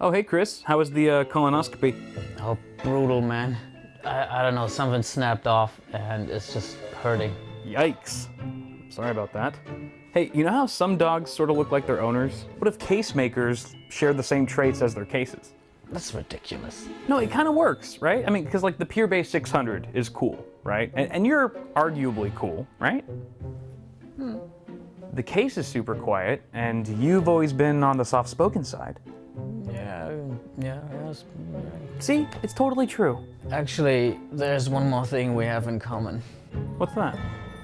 Oh, hey, Chris. How was the colonoscopy? Oh, brutal, man. I don't know, something snapped off and it's just hurting. Yikes. Sorry about that. Hey, you know how some dogs sort of look like their owners? What if case makers share the same traits as their cases? That's ridiculous. No, it kind of works, right? I mean, because like the Pure Base 600 is cool, right? And you're arguably cool, right? The case is super quiet, and you've always been on the soft-spoken side. Yes. See, it's totally true. Actually, there's one more thing we have in common. What's that?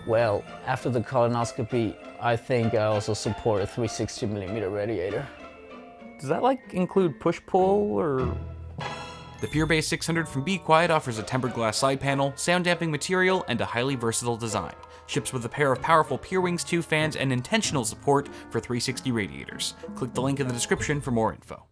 Well, after the colonoscopy, I think I also support a 360mm radiator. Does that like include push-pull or? The Pure Base 600 from Be Quiet offers a tempered glass side panel, sound damping material, and a highly versatile design. Ships with a pair of powerful PureWings 2 fans and intentional support for 360 radiators. Click the link in the description for more info.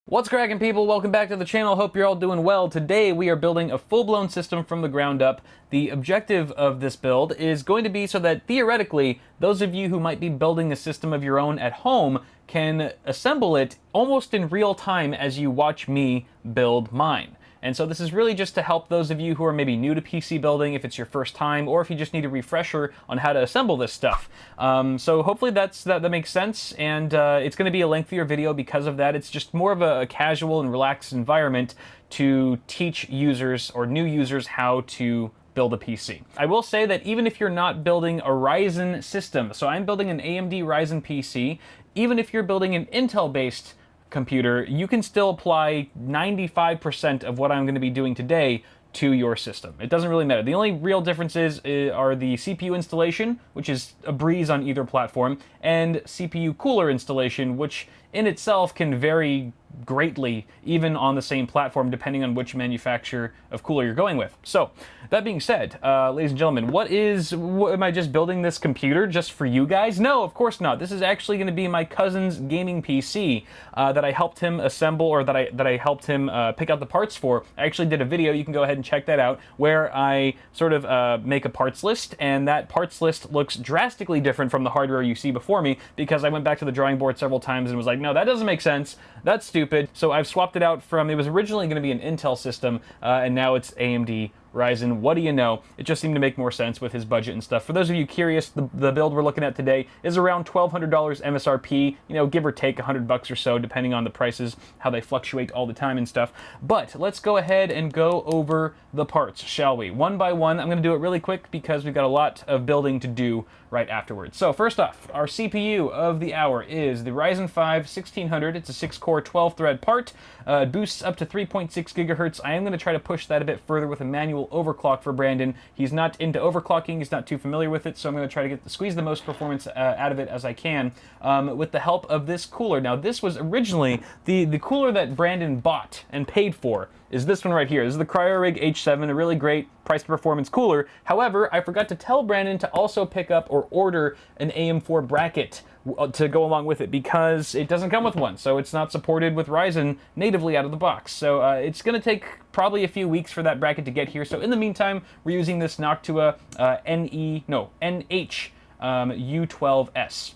What's cracking, people? Welcome back to the channel. Hope you're all doing well. Today we are building a full-blown system from the ground up. The objective of this build is going to be so that theoretically those of you who might be building a system of your own at home can assemble it almost in real time as you watch me build mine. And so this is really just to help those of you who are maybe new to PC building, if it's your first time, or if you just need a refresher on how to assemble this stuff. So hopefully that makes sense, and it's going to be a lengthier video because of that. It's just more of a casual and relaxed environment to teach users or new users how to build a PC. I will say that even if you're not building a Ryzen system, so I'm building an AMD Ryzen PC, even if you're building an Intel-based computer, you can still apply 95% of what I'm going to be doing today to your system. It doesn't really matter. The only real differences are the CPU installation, which is a breeze on either platform, and CPU cooler installation, which in itself can vary greatly even on the same platform depending on which manufacturer of cooler you're going with. So that being said, ladies and gentlemen, am I just building this computer just for you guys? No, of course not. This is actually going to be my cousin's gaming PC that I helped him assemble, or that I helped him pick out the parts for. I actually did a video, you can go ahead and check that out, where I sort of make a parts list, and that parts list looks drastically different from the hardware you see before me because I went back to the drawing board several times and was like, no, that doesn't make sense. That's stupid. So I've swapped it out from, it was originally going to be an Intel system, and now it's AMD Ryzen. What do you know? It just seemed to make more sense with his budget and stuff. For those of you curious, the build we're looking at today is around $1,200 MSRP, you know, give or take $100 or so, depending on the prices, how they fluctuate all the time and stuff. But let's go ahead and go over the parts, shall we? One by one. I'm going to do it really quick because we've got a lot of building to do right afterwards. So first off, our CPU of the hour is the Ryzen 5 1600. It's a 6-core, 12-thread part. It boosts up to 3.6 gigahertz. I am going to try to push that a bit further with a manual overclock for Brandon. He's not into overclocking. He's not too familiar with it, so I'm going to try to squeeze the most performance out of it as I can with the help of this cooler. Now, this was originally the cooler that Brandon bought and paid for is this one right here. This is the Cryorig H7, a really great price to performance cooler. However, I forgot to tell Brandon to also pick up or order an AM4 bracket to go along with it because it doesn't come with one, so it's not supported with Ryzen natively out of the box. So it's going to take probably a few weeks for that bracket to get here. So in the meantime, we're using this Noctua NH U12S.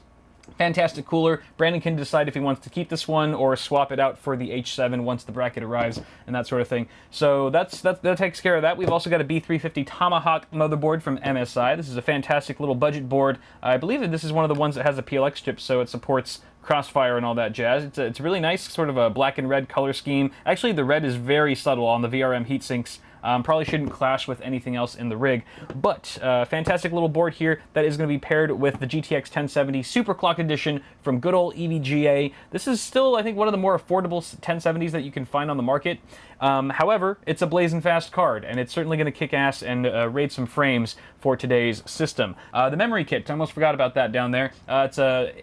Fantastic cooler. Brandon can decide if he wants to keep this one or swap it out for the H7 once the bracket arrives and that sort of thing. So that takes care of that. We've also got a B350 Tomahawk motherboard from MSI. This is a fantastic little budget board. I believe that this is one of the ones that has a PLX chip, so it supports Crossfire and all that jazz. It's really nice, sort of a black and red color scheme. Actually, the red is very subtle on the VRM heatsinks. Probably shouldn't clash with anything else in the rig, but fantastic little board here that is going to be paired with the GTX 1070 Superclock Edition from good old EVGA. This is still, I think, one of the more affordable 1070s that you can find on the market. However, it's a blazing fast card, and it's certainly going to kick ass and raid some frames for today's system. The memory kit, I almost forgot about that down there. It's a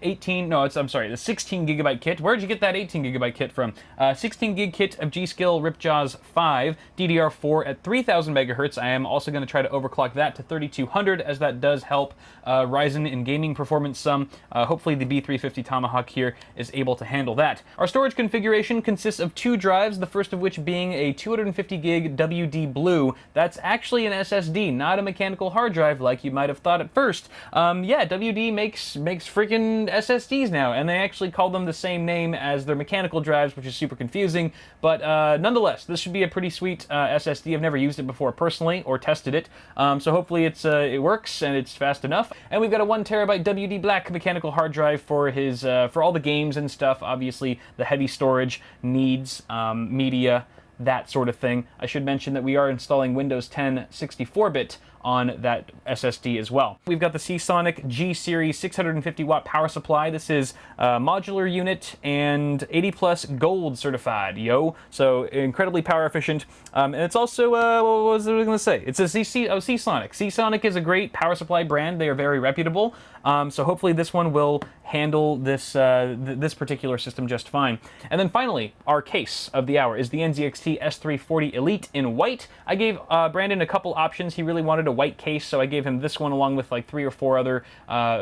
the 16 gigabyte kit. Where'd you get that 18 gigabyte kit from? 16 gig kit of G.Skill Ripjaws 5, DDR4 at 3000 megahertz. I am also going to try to overclock that to 3200, as that does help Ryzen in gaming performance some. Hopefully the B350 Tomahawk here is able to handle that. Our storage configuration consists of 2 drives, the first of which being a 250 gig WD Blue. That's actually an SSD, not a mechanical hard drive like you might have thought at first. Yeah, WD makes freaking SSDs now, and they actually call them the same name as their mechanical drives, which is super confusing, but nonetheless, this should be a pretty sweet SSD. I've never used it before personally, or tested it, so hopefully it works and it's fast enough. And we've got a 1 terabyte WD Black mechanical hard drive for his for all the games and stuff. Obviously, the heavy storage needs media, that sort of thing. I should mention that we are installing Windows 10 64-bit on that SSD as well. We've got the Seasonic G Series 650 watt power supply. This is a modular unit and 80 plus gold certified, yo. So incredibly power efficient. And it's also, what was I going to say? It's a Seasonic. Seasonic is a great power supply brand. They are very reputable. So hopefully this one will handle this this particular system just fine. And then finally, our case of the hour is the NZXT S340 Elite in white. I gave Brandon a couple options. He really wanted a white case, so I gave him this one along with like 3 or 4 other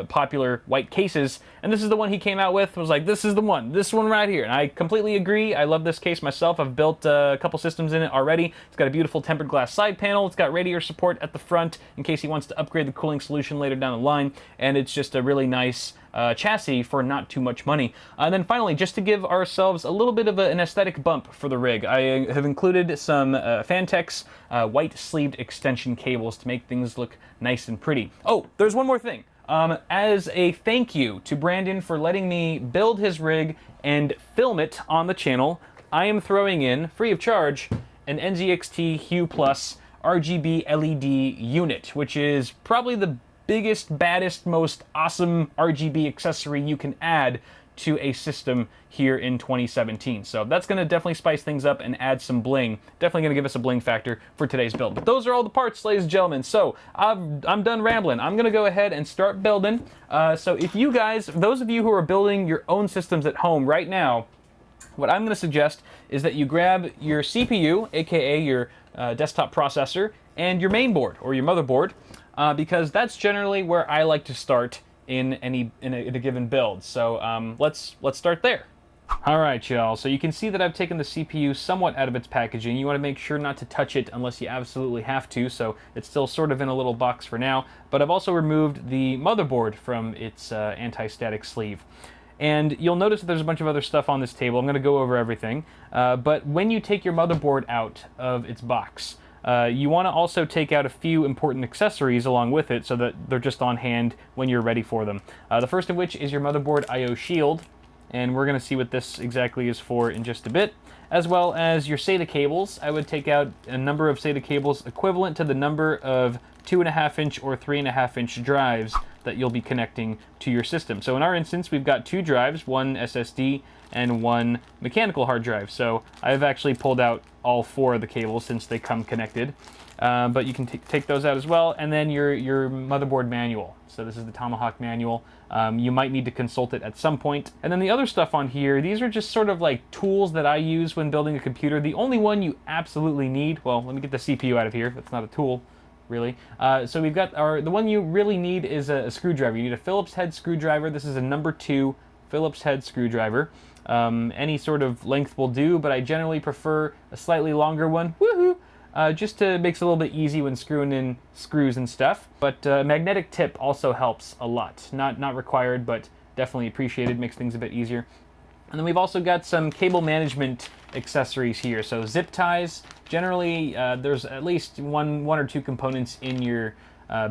popular white cases. And this is the one he came out with. Was like, this is the one. This one right here. And I completely agree. I love this case myself. I've built a couple systems in it already. It's got a beautiful tempered glass side panel. It's got radiator support at the front in case he wants to upgrade the cooling solution later down the line. And it's just a really nice chassis for not too much money. And then finally, just to give ourselves a little bit of an aesthetic bump for the rig, I have included some Fantex white sleeved extension cables to make things look nice and pretty. Oh, there's one more thing. As a thank you to Brandon for letting me build his rig and film it on the channel, I am throwing in, free of charge, an NZXT Hue Plus RGB LED unit, which is probably the biggest, baddest, most awesome RGB accessory you can add to a system here in 2017. So that's going to definitely spice things up and add some bling. Definitely going to give us a bling factor for today's build. But those are all the parts, ladies and gentlemen. So I'm done rambling. I'm going to go ahead and start building. So if you guys, those of you who are building your own systems at home right now, what I'm going to suggest is that you grab your CPU, aka your desktop processor, and your main board or your motherboard, because that's generally where I like to start in a given build. So let's start there. All right, y'all. So you can see that I've taken the CPU somewhat out of its packaging. You want to make sure not to touch it unless you absolutely have to. So it's still sort of in a little box for now. But I've also removed the motherboard from its anti-static sleeve. And you'll notice that there's a bunch of other stuff on this table. I'm going to go over everything. But when you take your motherboard out of its box, you want to also take out a few important accessories along with it so that they're just on hand when you're ready for them. The first of which is your motherboard I/O shield, and we're going to see what this exactly is for in just a bit, as well as your SATA cables. I would take out a number of SATA cables equivalent to the number of 2.5-inch or 3.5-inch drives that you'll be connecting to your system. So in our instance, we've got 2 drives, 1 SSD and 1 mechanical hard drive. So I've actually pulled out all 4 of the cables since they come connected. But you can take those out as well. And then your motherboard manual. So this is the Tomahawk manual. You might need to consult it at some point. And then the other stuff on here, these are just sort of like tools that I use when building a computer. The only one you absolutely need, well, let me get the CPU out of here. That's not a tool, really. So we've got the one you really need is a screwdriver. You need a Phillips head screwdriver. This is a number 2 Phillips head screwdriver. Any sort of length will do, but I generally prefer a slightly longer one. Woohoo! Just to makes it a little bit easy when screwing in screws and stuff. But magnetic tip also helps a lot. Not required, but definitely appreciated. Makes things a bit easier. And then we've also got some cable management accessories here. So zip ties. Generally, there's at least one or 2 components in your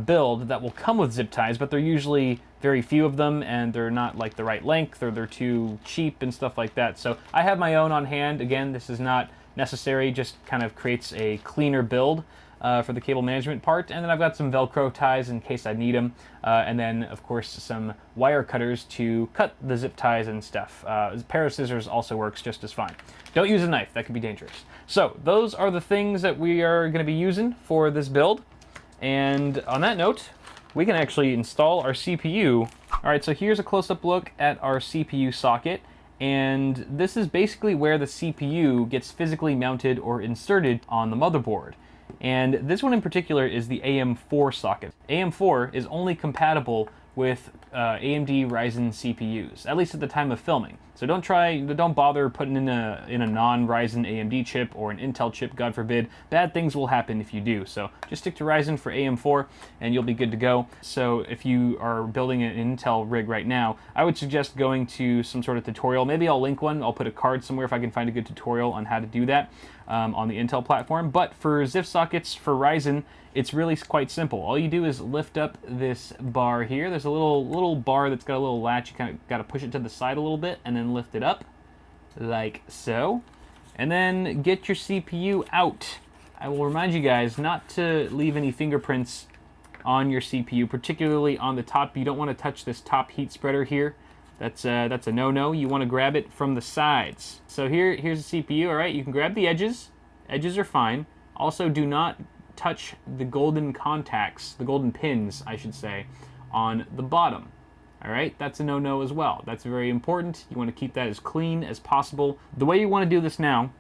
build that will come with zip ties, but they're usually very few of them, and they're not like the right length, or they're too cheap and stuff like that. So I have my own on hand. Again, this is not necessary, just kind of creates a cleaner build for the cable management part. And then I've got some Velcro ties in case I need them. And then, of course, some wire cutters to cut the zip ties and stuff. A pair of scissors also works just as fine. Don't use a knife, that could be dangerous. So those are the things that we are going to be using for this build. And on that note, we can actually install our CPU. All right, so here's a close-up look at our CPU socket. And this is basically where the CPU gets physically mounted or inserted on the motherboard. And this one in particular is the AM4 socket. AM4 is only compatible with AMD Ryzen CPUs, at least at the time of filming. So don't bother putting in a non-Ryzen AMD chip or an Intel chip, God forbid. Bad things will happen if you do. So just stick to Ryzen for AM4 and you'll be good to go. So if you are building an Intel rig right now, I would suggest going to some sort of tutorial. Maybe I'll link one. I'll put a card somewhere if I can find a good tutorial on how to do that on the Intel platform. But for ZIF sockets for Ryzen, it's really quite simple. All you do is lift up this bar here. There's a little bar that's got a little latch. You kind of got to push it to the side a little bit and then lift it up like so. And then get your CPU out. I will remind you guys not to leave any fingerprints on your CPU, particularly on the top. You don't want to touch this top heat spreader here. That's a no-no. You want to grab it from the sides. So here's the CPU, all right? You can grab the edges. Edges are fine. Also, do not touch the golden contacts, the golden pins, I should say, on the bottom. All right, that's a no-no as well. That's very important. You want to keep that as clean as possible. The way you want to do this now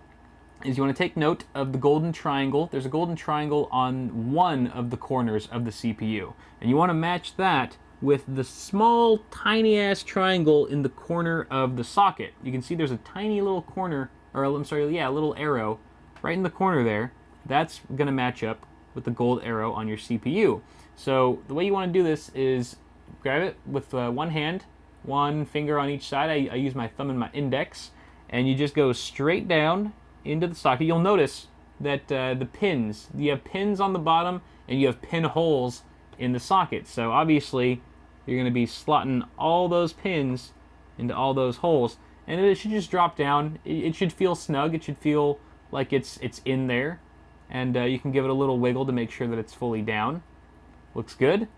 is you want to take note of the golden triangle. There's a golden triangle on one of the corners of the CPU. And you want to match that with the small, tiny-ass triangle in the corner of the socket. You can see there's a tiny little corner, or I'm sorry, yeah, a little arrow right in the corner there. That's going to match up with the gold arrow on your CPU. So the way you want to do this is grab it with one hand, one finger on each side. I use my thumb and my index, and you just go straight down into the socket. You'll notice that the pins, you have pins on the bottom and you have pin holes in the socket. So obviously you're going to be slotting all those pins into all those holes, and it should just drop down. It should feel snug. It should feel like it's in there. And you can give it a little wiggle to make sure that it's fully down. Looks good.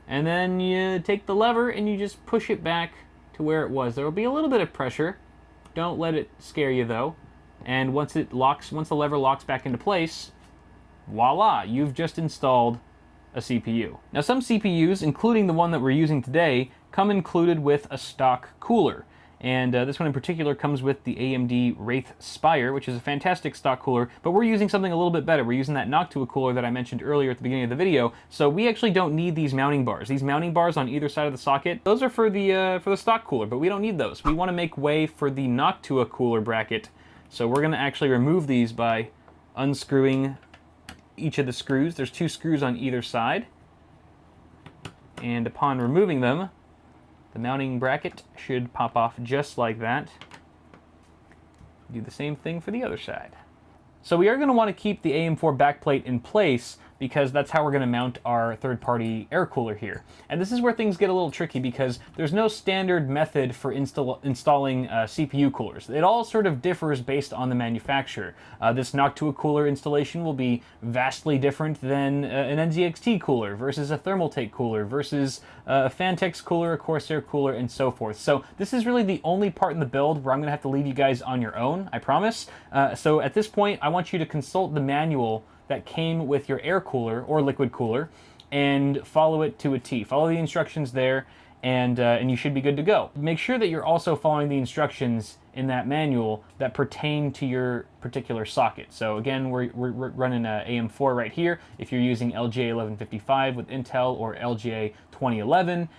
And then you take the lever and you just push it back to where it was. There will be a little bit of pressure. Don't let it scare you though. And once the lever locks back into place, voila, you've just installed a CPU. Now some CPUs, including the one that we're using today, come included with a stock cooler. And this one in particular comes with the AMD Wraith Spire, which is a fantastic stock cooler, but we're using something a little bit better. We're using that Noctua cooler that I mentioned earlier at the beginning of the video, so we actually don't need these mounting bars. These mounting bars on either side of the socket, those are for the stock cooler, but we don't need those. We want to make way for the Noctua cooler bracket, so we're going to actually remove these by unscrewing each of the screws. There's 2 screws on either side, and upon removing them, the mounting bracket should pop off just like that. Do the same thing for the other side. So we are going to want to keep the AM4 backplate in place because that's how we're going to mount our third-party air cooler here. And this is where things get a little tricky because there's no standard method for installing CPU coolers. It all sort of differs based on the manufacturer. This Noctua cooler installation will be vastly different than an NZXT cooler versus a Thermaltake cooler versus a Phanteks cooler, a Corsair cooler, and so forth. So this is really the only part in the build where I'm going to have to leave you guys on your own, I promise. So at this point, I want you to consult the manual that came with your air cooler or liquid cooler and follow it to a T. Follow the instructions there and you should be good to go. Make sure that you're also following the instructions in that manual that pertain to your particular socket. So again, we're running a AM4 right here. If you're using LGA 1155 with Intel or LGA 2011,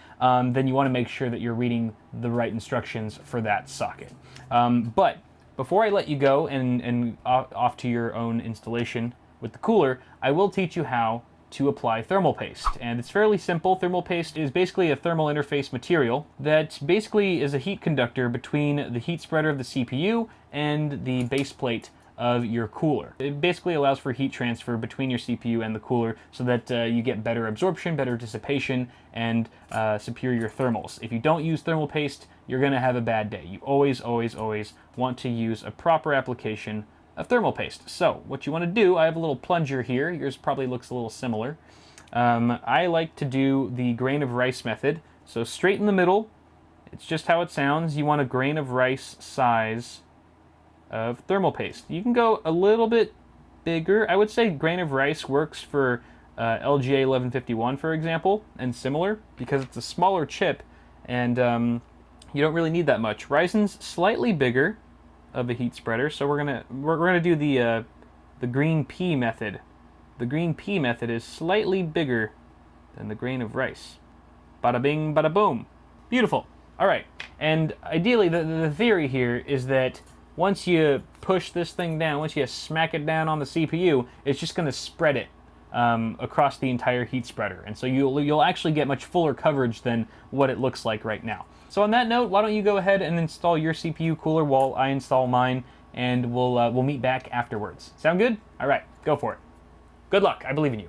then you want to make sure that you're reading the right instructions for that socket. But before I let you go and off to your own installation with the cooler, I will teach you how to apply thermal paste. And it's fairly simple. Thermal paste is basically a thermal interface material that basically is a heat conductor between the heat spreader of the CPU and the base plate of your cooler. It basically allows for heat transfer between your CPU and the cooler so that you get better absorption, better dissipation, and superior thermals. If you don't use thermal paste, you're going to have a bad day. You always, always, always want to use a proper application of thermal paste. So what you want to do, I have a little plunger here. Yours probably looks a little similar. I like to do the grain of rice method. So straight in the middle, it's just how it sounds. You want a grain of rice size of thermal paste. You can go a little bit bigger. I would say grain of rice works for LGA 1151, for example, and similar, because it's a smaller chip and you don't really need that much. Ryzen's slightly bigger of a heat spreader, so we're gonna do the green pea method the green pea method is slightly bigger than the grain of rice. Bada bing, bada boom. Beautiful. All right, and ideally the theory here is that once you push this thing down, once you smack it down on the CPU, it's just going to spread it across the entire heat spreader. And so you'll actually get much fuller coverage than what it looks like right now. So on that note, why don't you go ahead and install your CPU cooler while I install mine, and we'll meet back afterwards. Sound good? All right, go for it. Good luck. I believe in you.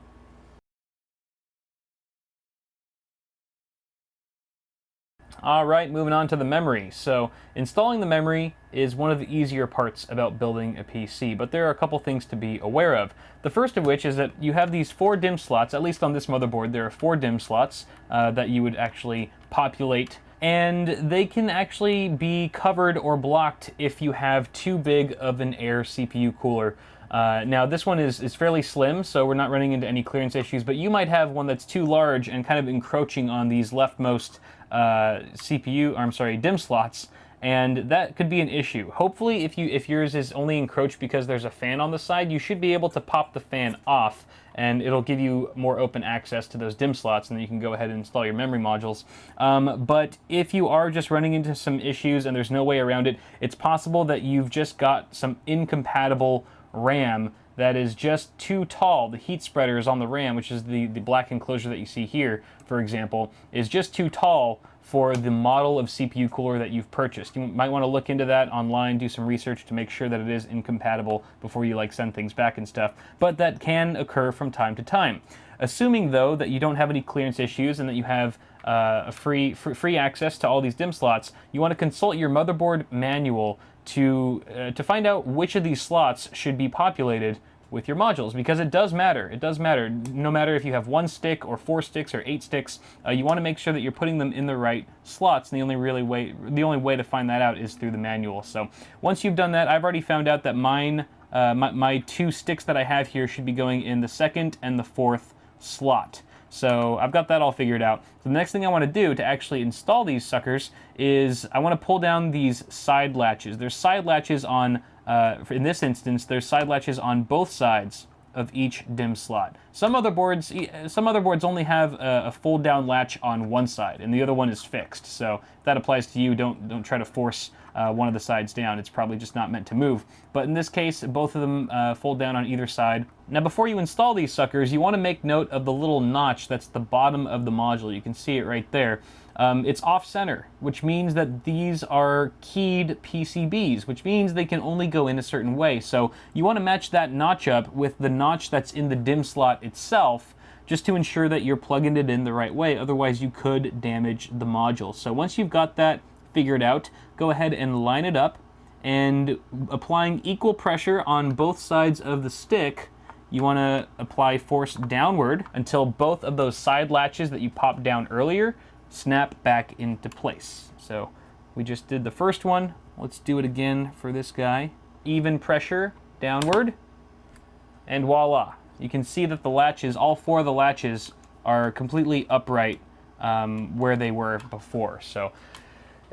All right, moving on to the memory. So installing the memory is one of the easier parts about building a PC, but there are a couple things to be aware of. The first of which is that you have these 4 DIMM slots. At least on this motherboard, there are 4 DIMM slots that you would actually populate, and they can actually be covered or blocked if you have too big of an air CPU cooler. Now this one is fairly slim, so we're not running into any clearance issues, but you might have one that's too large and kind of encroaching on these leftmost DIMM slots, and that could be an issue. Hopefully, if yours is only encroached because there's a fan on the side, you should be able to pop the fan off, and it'll give you more open access to those DIMM slots, and then you can go ahead and install your memory modules. But if you are just running into some issues and there's no way around it, it's possible that you've just got some incompatible RAM that is just too tall. The heat spreaders on the RAM, which is the black enclosure that you see here, for example, is just too tall for the model of CPU cooler that you've purchased. You might want to look into that online, do some research to make sure that it is incompatible before you send things back and stuff, but that can occur from time to time. Assuming though that you don't have any clearance issues and that you have a free access to all these DIMM slots, you want to consult your motherboard manual to find out which of these slots should be populated with your modules, because it does matter. It does matter. No matter if you have 1 stick or 4 sticks or 8 sticks, you want to make sure that you're putting them in the right slots. And the only way to find that out is through the manual. So once you've done that, I've already found out that mine, my 2 sticks that I have here should be going in the 2nd and the 4th slot. So I've got that all figured out. So the next thing I want to do to actually install these suckers is I want to pull down these side latches. There's side latches on, in this instance, there's side latches on both sides of each DIMM slot. Some motherboards only have a fold down latch on one side and the other one is fixed. So if that applies to you, don't try to force one of the sides down. It's probably just not meant to move. But in this case, both of them fold down on either side. Now before you install these suckers, you want to make note of the little notch that's the bottom of the module. You can see it right there. It's off-center, which means that these are keyed PCBs, which means they can only go in a certain way. So you want to match that notch up with the notch that's in the DIMM slot itself, just to ensure that you're plugging it in the right way. Otherwise, you could damage the module. So once you've got that figured out, go ahead and line it up, and applying equal pressure on both sides of the stick, you want to apply force downward until both of those side latches that you popped down earlier snap back into place. So we just did the first one. Let's do it again for this guy. Even pressure downward, and voila. You can see that the latches, all 4 of the latches, are completely upright where they were before. So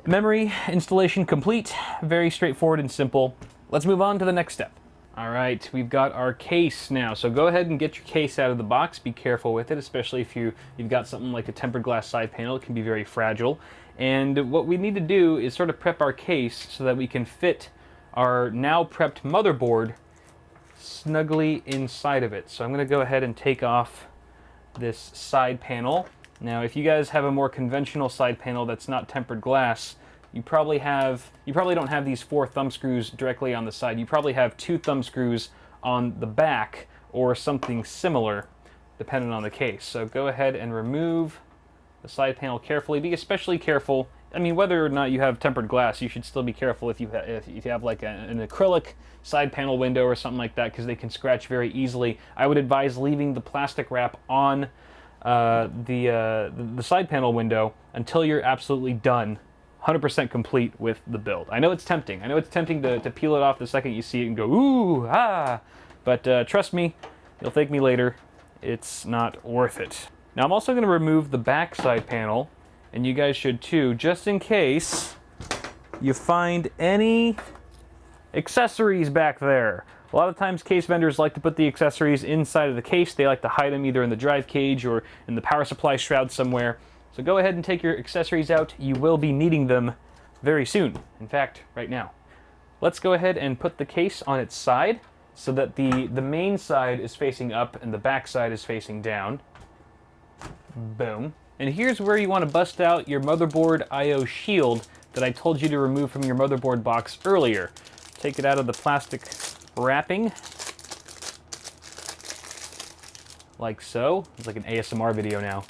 memory installation complete. Very straightforward and simple. Let's move on to the next step. All right, we've got our case now. So go ahead and get your case out of the box. Be careful with it, especially if you've got something like a tempered glass side panel. It can be very fragile. And what we need to do is sort of prep our case so that we can fit our now prepped motherboard snugly inside of it. So I'm going to go ahead and take off this side panel. Now, if you guys have a more conventional side panel that's not tempered glass, you probably don't have these 4 thumb screws directly on the side. You probably have 2 thumb screws on the back or something similar, depending on the case. So go ahead and remove the side panel carefully. Be especially careful. I mean, whether or not you have tempered glass, you should still be careful if you have like an acrylic side panel window or something like that, because they can scratch very easily. I would advise leaving the plastic wrap on the side panel window until you're absolutely done, 100% complete with the build. I know it's tempting. I know it's tempting to peel it off the second you see it and go, ooh, ah. But trust me, you'll thank me later. It's not worth it. Now I'm also going to remove the back side panel, and you guys should too, just in case you find any accessories back there. A lot of times case vendors like to put the accessories inside of the case. They like to hide them either in the drive cage or in the power supply shroud somewhere. So go ahead and take your accessories out. You will be needing them very soon. In fact, right now. Let's go ahead and put the case on its side so that the main side is facing up and the back side is facing down. Boom. And here's where you want to bust out your motherboard I/O shield that I told you to remove from your motherboard box earlier. Take it out of the plastic wrapping, like so. It's like an ASMR video now.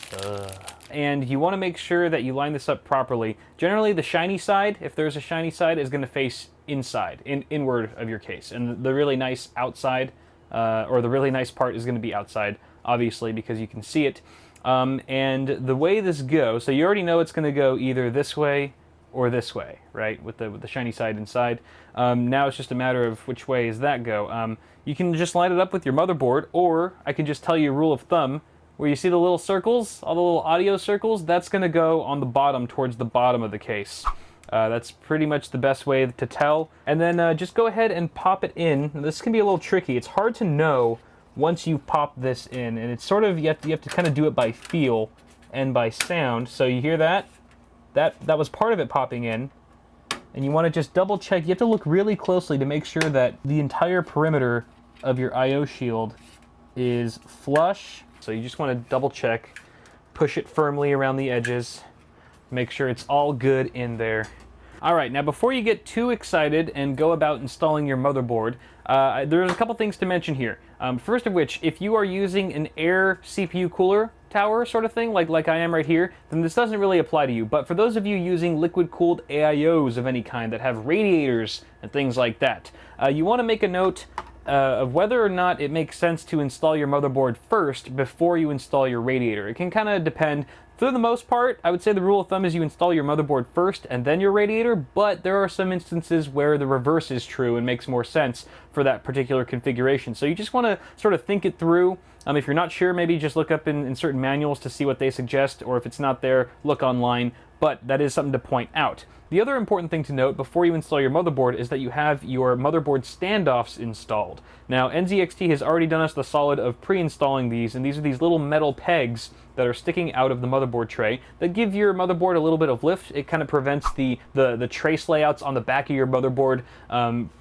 And you want to make sure that you line this up properly. Generally, the shiny side, if there's a shiny side, is going to face inside, inward of your case. And the really nice outside, or the really nice part is going to be outside, obviously, because you can see it. And the way this goes, so you already know it's going to go either this way or this way, right? With the shiny side inside. Now it's just a matter of which way does that go. You can just line it up with your motherboard, or I can just tell you a rule of thumb, where you see the little circles, all the little audio circles, that's going to go on the bottom, towards the bottom of the case. That's pretty much the best way to tell. And then just go ahead and pop it in. This can be a little tricky. It's hard to know once you pop this in, and it's sort of, you have to kind of do it by feel and by sound. So you hear that? That was part of it popping in. And you want to just double check. You have to look really closely to make sure that the entire perimeter of your I/O shield is flush. So you just want to double check, push it firmly around the edges, make sure it's all good in there. All right, now before you get too excited and go about installing your motherboard, there's a couple things to mention here. First of which, if you are using an air CPU cooler tower sort of thing, like I am right here, then this doesn't really apply to you. But for those of you using liquid-cooled AIOs of any kind that have radiators and things like that, you want to make a note of whether or not it makes sense to install your motherboard first before you install your radiator. It can kind of depend. For the most part, I would say the rule of thumb is you install your motherboard first and then your radiator, but there are some instances where the reverse is true and makes more sense for that particular configuration. So you just want to sort of think it through. If you're not sure, maybe just look up in certain manuals to see what they suggest, or if it's not there, look online, but that is something to point out. The other important thing to note before you install your motherboard is that you have your motherboard standoffs installed. Now, NZXT has already done us the solid of pre-installing these, and these are these little metal pegs that are sticking out of the motherboard tray that give your motherboard a little bit of lift. It kind of prevents the trace layouts on the back of your motherboard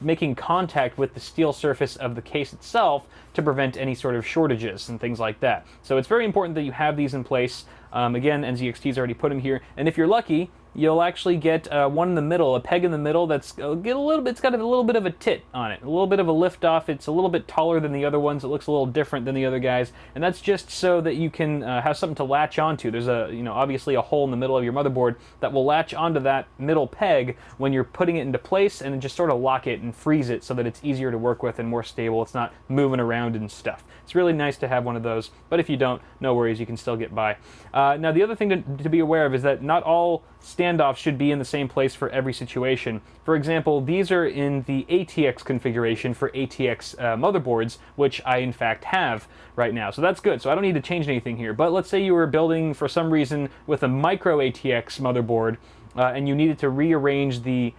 making contact with the steel surface of the case itself to prevent any sort of shortages and things like that. So it's very important that you have these in place. Again, NZXT's already put them here, and if you're lucky, you'll actually get one in the middle, a peg in the middle that's it's got a little bit of a tit on it, a little bit of a lift off. It's a little bit taller than the other ones. It looks a little different than the other guys, and that's just so that you can have something to latch onto. There's obviously a hole in the middle of your motherboard that will latch onto that middle peg when you're putting it into place, and just sort of lock it and freeze it so that it's easier to work with and more stable. It's not moving around and stuff. It's really nice to have one of those, but if you don't, no worries, you can still get by. Now, the other thing to be aware of is that not all standoffs should be in the same place for every situation. For example, these are in the ATX configuration for ATX motherboards, which I in fact have right now. So that's good. So I don't need to change anything here. But let's say you were building for some reason with a micro ATX motherboard and you needed to rearrange the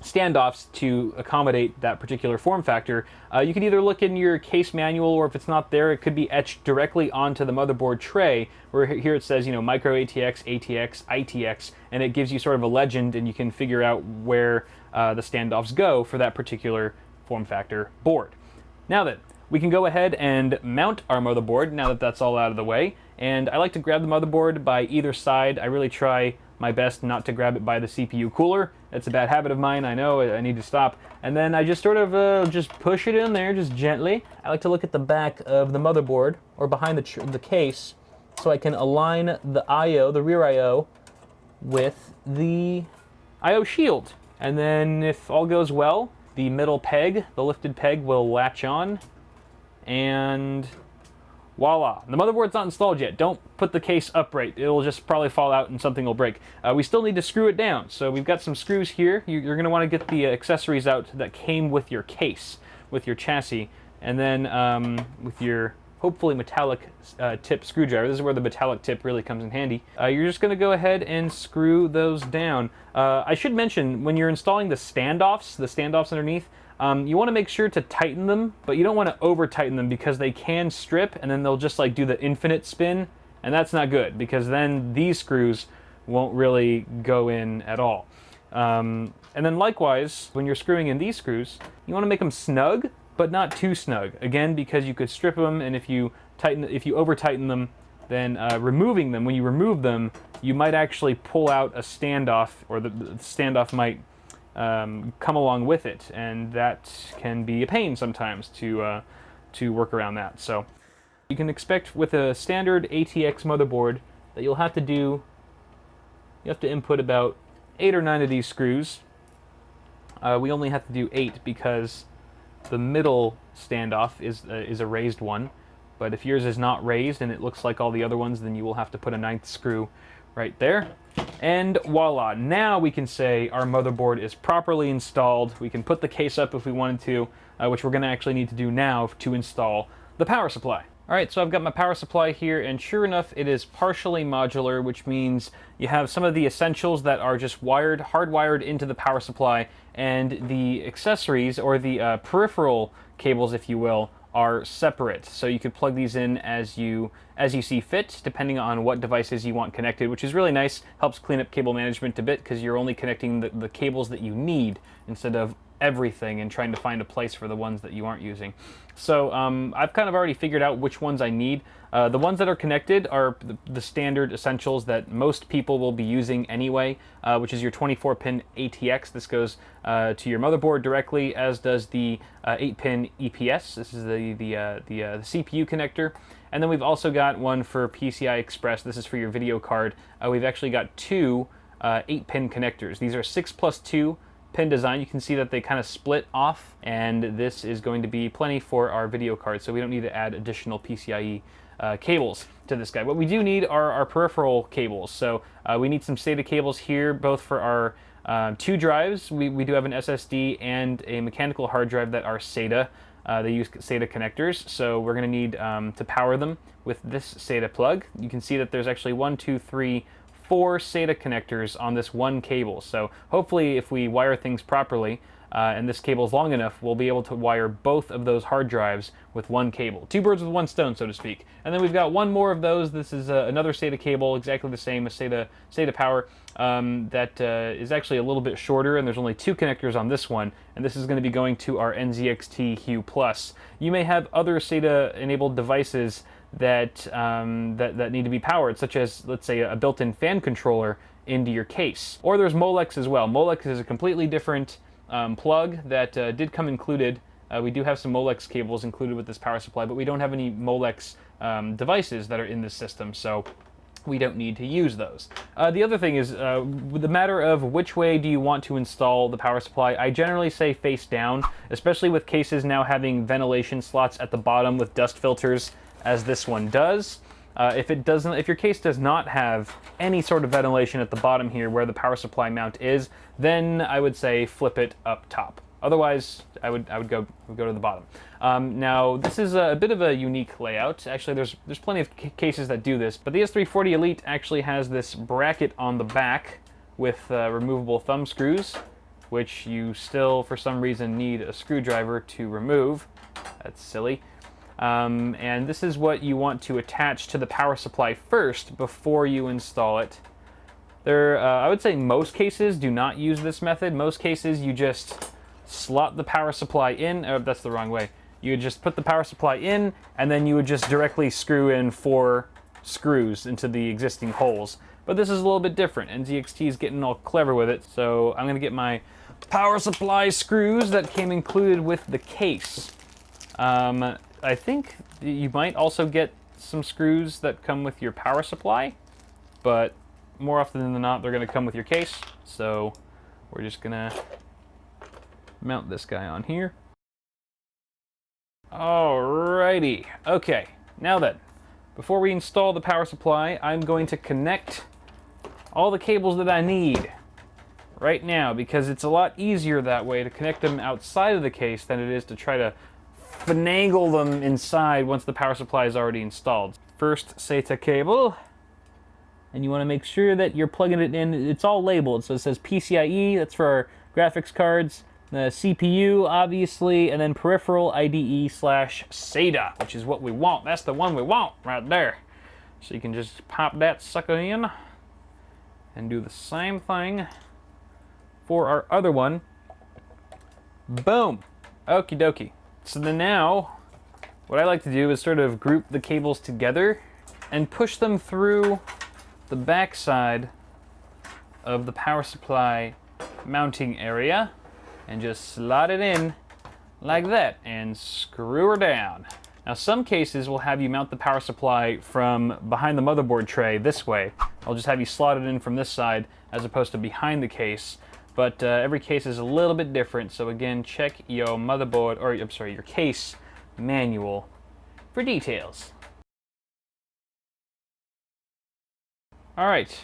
standoffs to accommodate that particular form factor. You can either look in your case manual, or if it's not there, it could be etched directly onto the motherboard tray, where here it says, micro ATX, ATX, ITX, and it gives you sort of a legend, and you can figure out where the standoffs go for that particular form factor board. Now then, we can go ahead and mount our motherboard now that that's all out of the way. And I like to grab the motherboard by either side. I really try my best not to grab it by the CPU cooler. That's a bad habit of mine, I know, I need to stop. And then I just sort of just push it in there, just gently. I like to look at the back of the motherboard, or behind the case, so I can align the I/O, the rear I/O, with the I/O shield. And then if all goes well, the middle peg, the lifted peg, will latch on, and voila. The motherboard's not installed yet. Don't put the case upright. It'll just probably fall out and something will break. We still need to screw it down. So we've got some screws here. You're going to want to get the accessories out that came with your case, with your chassis, and then with your hopefully metallic tip screwdriver. This is where the metallic tip really comes in handy. You're just going to go ahead and screw those down. I should mention, when you're installing the standoffs underneath, you want to make sure to tighten them, but you don't want to over tighten them because they can strip and then they'll just like do the infinite spin, and that's not good because then these screws won't really go in at all. And then likewise, when you're screwing in these screws, you want to make them snug, but not too snug. Again, because you could strip them, and if you over tighten them, then removing them, when you remove them, you might actually pull out a standoff, or the standoff might come along with it, and that can be a pain sometimes to work around that. So you can expect with a standard ATX motherboard that you have to input about 8 or 9 of these screws. We only have to do 8 because the middle standoff is a raised one, but if yours is not raised and it looks like all the other ones, then you will have to put a 9th screw right there. And voila, now we can say our motherboard is properly installed. We can put the case up if we wanted to, which we're going to actually need to do now to install the power supply. Alright, so I've got my power supply here, and sure enough, it is partially modular, which means you have some of the essentials that are just hardwired into the power supply, and the accessories, or the peripheral cables, if you will, are separate. So you could plug these in as you see fit, depending on what devices you want connected, which is really nice. Helps clean up cable management a bit, because you're only connecting the cables that you need, instead of everything and trying to find a place for the ones that you aren't using. So I've kind of already figured out which ones I need. The ones that are connected are the standard essentials that most people will be using anyway, which is your 24-pin ATX. This goes to your motherboard directly, as does the 8-pin EPS. This is the CPU connector. And then we've also got one for PCI Express. This is for your video card. We've actually got 2 8-pin connectors. These are 6+2 pin design. You can see that they kind of split off, and this is going to be plenty for our video card, so we don't need to add additional PCIe cables to this guy. What we do need are our peripheral cables. So we need some SATA cables here, both for our 2 drives. We do have an SSD and a mechanical hard drive that are SATA. They use SATA connectors, so we're going to need to power them with this SATA plug. You can see that there's actually 1, 2, 3, 4 SATA connectors on this one cable. So hopefully if we wire things properly, and this cable is long enough, we'll be able to wire both of those hard drives with one cable. 2 birds with 1 stone, so to speak. And then we've got one more of those. This is another SATA cable, exactly the same as SATA power, that is actually a little bit shorter, and there's only 2 connectors on this one, and this is going to be going to our NZXT Hue Plus. You may have other SATA-enabled devices that need to be powered, such as, let's say, a built-in fan controller into your case. Or there's Molex as well. Molex is a completely different plug that did come included. We do have some Molex cables included with this power supply, but we don't have any Molex devices that are in this system, so we don't need to use those. The other thing is, with the matter of which way do you want to install the power supply, I generally say face down, especially with cases now having ventilation slots at the bottom with dust filters, as this one does. If your case does not have any sort of ventilation at the bottom here where the power supply mount is, then I would say flip it up top. Otherwise, I would go to the bottom. Now, this is a bit of a unique layout. Actually, there's plenty of cases that do this, but the S340 Elite actually has this bracket on the back with removable thumb screws, which you still, for some reason, need a screwdriver to remove. That's silly. And this is what you want to attach to the power supply first before you install it. I would say most cases do not use this method. Most cases you just slot the power supply in. Oh, that's the wrong way. You would just put the power supply in, and then you would just directly screw in 4 screws into the existing holes. But this is a little bit different. NZXT is getting all clever with it, so I'm going to get my power supply screws that came included with the case. I think you might also get some screws that come with your power supply, but more often than not, they're going to come with your case. So we're just going to mount this guy on here. Alrighty. Okay, now then, before we install the power supply, I'm going to connect all the cables that I need right now, because it's a lot easier that way to connect them outside of the case than it is to try to finagle them inside once the power supply is already installed. First SATA cable, and you want to make sure that you're plugging it in. It's all labeled, so it says PCIe, that's for our graphics cards, the CPU, obviously, and then peripheral IDE/SATA, which is what we want. That's the one we want right there. So you can just pop that sucker in and do the same thing for our other one. Boom. Okie dokie. So then now, what I like to do is sort of group the cables together and push them through the back side of the power supply mounting area and just slot it in like that and screw her down. Now some cases will have you mount the power supply from behind the motherboard tray this way. I'll just have you slot it in from this side as opposed to behind the case. But every case is a little bit different, so again, check your motherboard, or I'm sorry, your case manual for details. All right,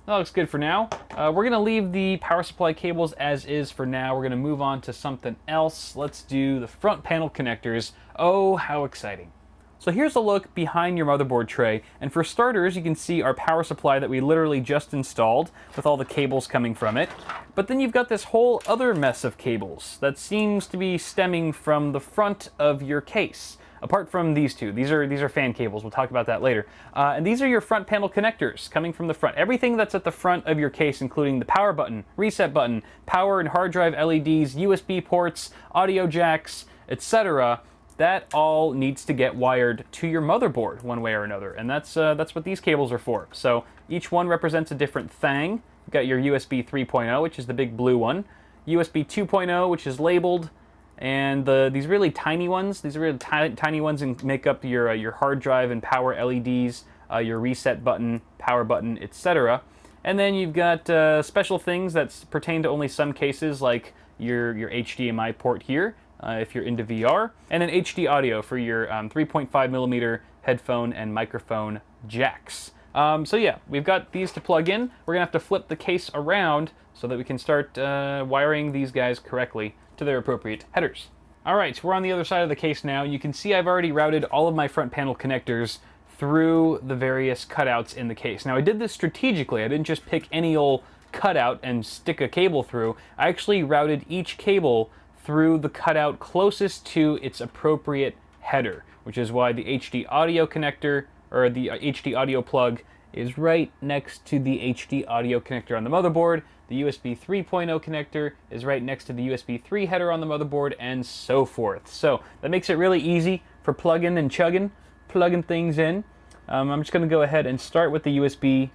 that looks good for now. We're gonna leave the power supply cables as is for now. We're gonna move on to something else. Let's do the front panel connectors. Oh, how exciting. So here's a look behind your motherboard tray, and for starters you can see our power supply that we literally just installed with all the cables coming from it. But then you've got this whole other mess of cables that seems to be stemming from the front of your case. Apart from these two, these are fan cables, we'll talk about that later. And these are your front panel connectors coming from the front. Everything that's at the front of your case, including the power button, reset button, power and hard drive LEDs, USB ports, audio jacks, etc., that all needs to get wired to your motherboard one way or another, and that's what these cables are for. So each one represents a different thing. You've got your USB 3.0, which is the big blue one, USB 2.0, which is labeled, and these really tiny ones, these are really tiny ones and make up your hard drive and power LEDs, your reset button, power button, etc. And then you've got special things that pertain to only some cases, like your HDMI port here, if you're into VR, and an HD audio for your 3.5mm headphone and microphone jacks. So yeah, we've got these to plug in. We're gonna have to flip the case around so that we can start wiring these guys correctly to their appropriate headers. All right, we're on the other side of the case now. You can see I've already routed all of my front panel connectors through the various cutouts in the case. Now I did this strategically. I didn't just pick any old cutout and stick a cable through. I actually routed each cable through the cutout closest to its appropriate header, which is why the HD audio connector, or the HD audio plug, is right next to the HD audio connector on the motherboard. The USB 3.0 connector is right next to the USB 3 header on the motherboard, and so forth. So that makes it really easy for plugging and chugging, plugging things in. I'm just going to go ahead and start with the USB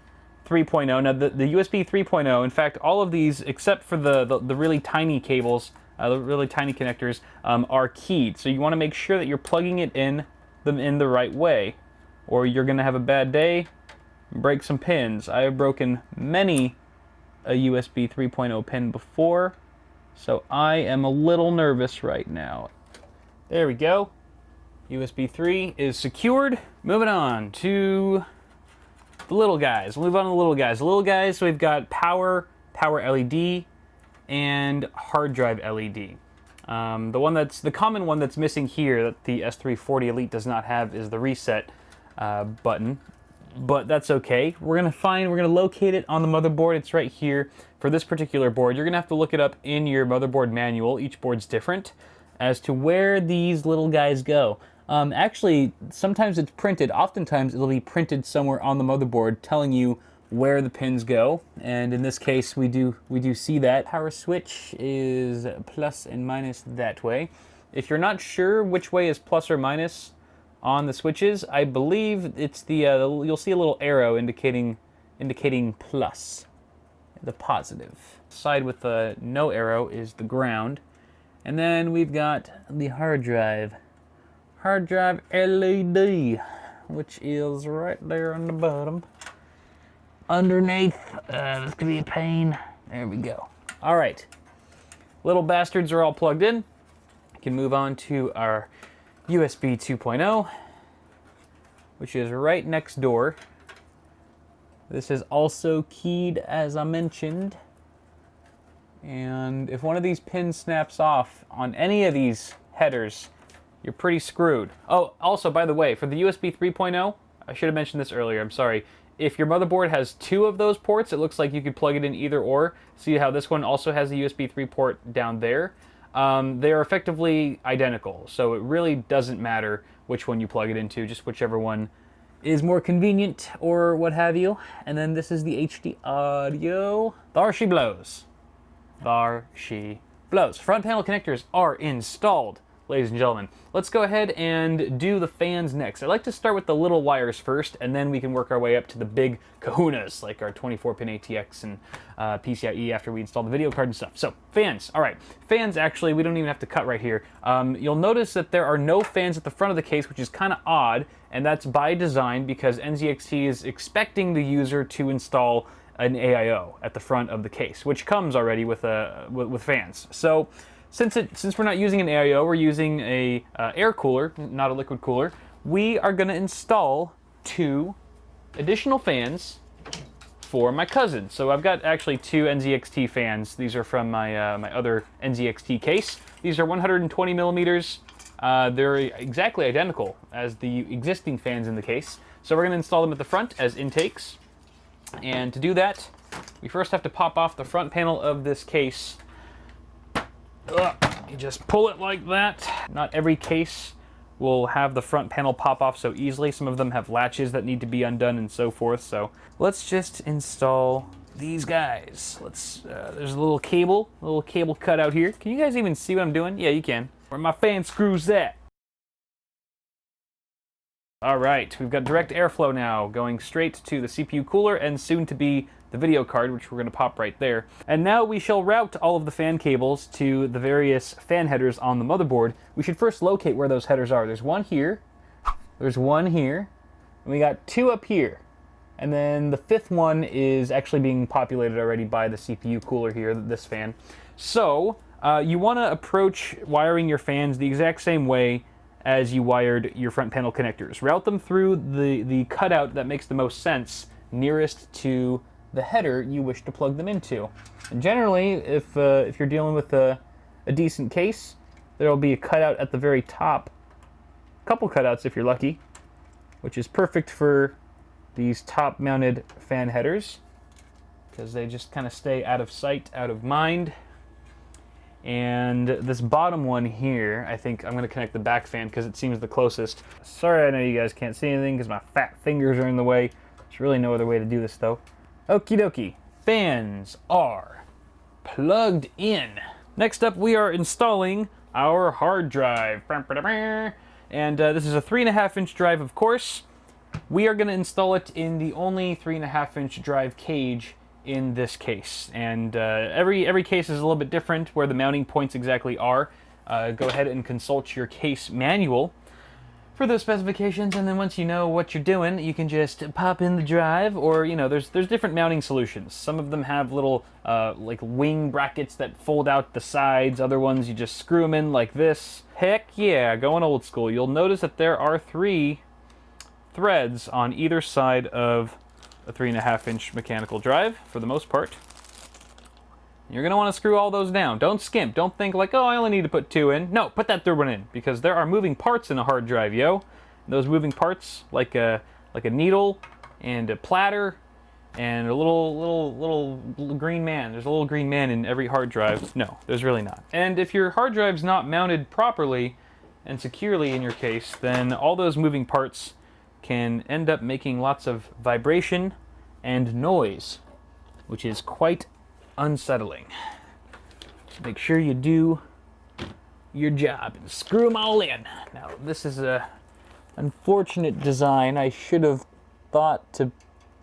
3.0. Now the USB 3.0, in fact, all of these except for the really tiny cables, the really tiny connectors, are keyed. So you want to make sure that you're plugging them in the right way, or you're going to have a bad day, break some pins. I have broken many a USB 3.0 pin before, so I am a little nervous right now. There we go. USB 3 is secured. Moving on to the little guys. We'll move on to the little guys. The little guys, we've got power LED, and hard drive LED. The common one that's missing here that the S340 Elite does not have is the reset button, but that's okay. We're gonna locate it on the motherboard. It's right here for this particular board. You're gonna have to look it up in your motherboard manual. Each board's different as to where these little guys go. Actually, sometimes it's printed. Oftentimes it'll be printed somewhere on the motherboard telling you where the pins go, and in this case we do see that. Power switch is plus and minus that way. If you're not sure which way is plus or minus on the switches, I believe it's the you'll see a little arrow indicating plus, the positive. Side with the no arrow is the ground, and then we've got the hard drive LED, which is right there on the bottom. Underneath, this could be a pain. There we go. All right, little bastards are all plugged in. We can move on to our USB 2.0, which is right next door. This is also keyed, as I mentioned. And if one of these pins snaps off on any of these headers, you're pretty screwed. Oh, also, by the way, for the USB 3.0, I should have mentioned this earlier, I'm sorry. If your motherboard has 2 of those ports, it looks like you could plug it in either or. See how this one also has a USB 3 port down there? They are effectively identical, so it really doesn't matter which one you plug it into, just whichever one is more convenient or what have you. And then this is the HD audio. There she blows. There she blows. Front panel connectors are installed, ladies and gentlemen. Let's go ahead and do the fans next. I like to start with the little wires first, and then we can work our way up to the big kahunas, like our 24-pin ATX and PCIe after we install the video card and stuff. So, fans. All right. Fans, actually, we don't even have to cut right here. You'll notice that there are no fans at the front of the case, which is kind of odd, and that's by design because NZXT is expecting the user to install an AIO at the front of the case, which comes already with fans. So, since we're not using an AIO, we're using a air cooler, not a liquid cooler, we are going to install 2 additional fans for my cousin. So I've got actually 2 NZXT fans. These are from my my other NZXT case. These are 120 millimeters. They're exactly identical as the existing fans in the case. So we're going to install them at the front as intakes. And to do that, we first have to pop off the front panel of this case. You just pull it like that. Not every case will have the front panel pop off so easily. Some of them have latches that need to be undone and so forth. So let's just install these guys. There's a little cable cut out here. Can you guys even see what I'm doing? Yeah, you can. Where my fan screws at. All right, we've got direct airflow now going straight to the CPU cooler and soon to be the video card, which we're going to pop right there. And now we shall route all of the fan cables to the various fan headers on the motherboard. We should first locate where those headers are. There's one here, there's one here, and we got 2 up here. And then the 5th one is actually being populated already by the CPU cooler here, this fan. So you want to approach wiring your fans the exact same way as you wired your front panel connectors. Route them through the cutout that makes the most sense, nearest to the header you wish to plug them into. And generally, if you're dealing with a decent case, there'll be a cutout at the very top, a couple cutouts if you're lucky, which is perfect for these top mounted fan headers because they just kind of stay out of sight, out of mind. And this bottom one here, I think I'm going to connect the back fan because it seems the closest. Sorry, I know you guys can't see anything because my fat fingers are in the way. There's really no other way to do this though. Okie dokie, fans are plugged in. Next up, we are installing our hard drive. And this is a 3.5-inch drive, of course. We are going to install it in the only 3.5-inch drive cage in this case. And every case is a little bit different where the mounting points exactly are. Go ahead and consult your case manual for those specifications, and then once you know what you're doing, you can just pop in the drive, or there's different mounting solutions. Some of them have little like wing brackets that fold out the sides. Other ones you just screw them in like this. Heck yeah, going old school. You'll notice that there are 3 threads on either side of a 3.5-inch mechanical drive for the most part. You're going to want to screw all those down. Don't skimp. Don't think like, oh, I only need to put 2 in. No, put that 3rd one in, because there are moving parts in a hard drive, yo. Those moving parts, like a needle and a platter and a little green man. There's a little green man in every hard drive. No, there's really not. And if your hard drive's not mounted properly and securely in your case, then all those moving parts can end up making lots of vibration and noise, which is quite unsettling. Make sure you do your job and screw them all in. Now, this is a unfortunate design. I should have thought to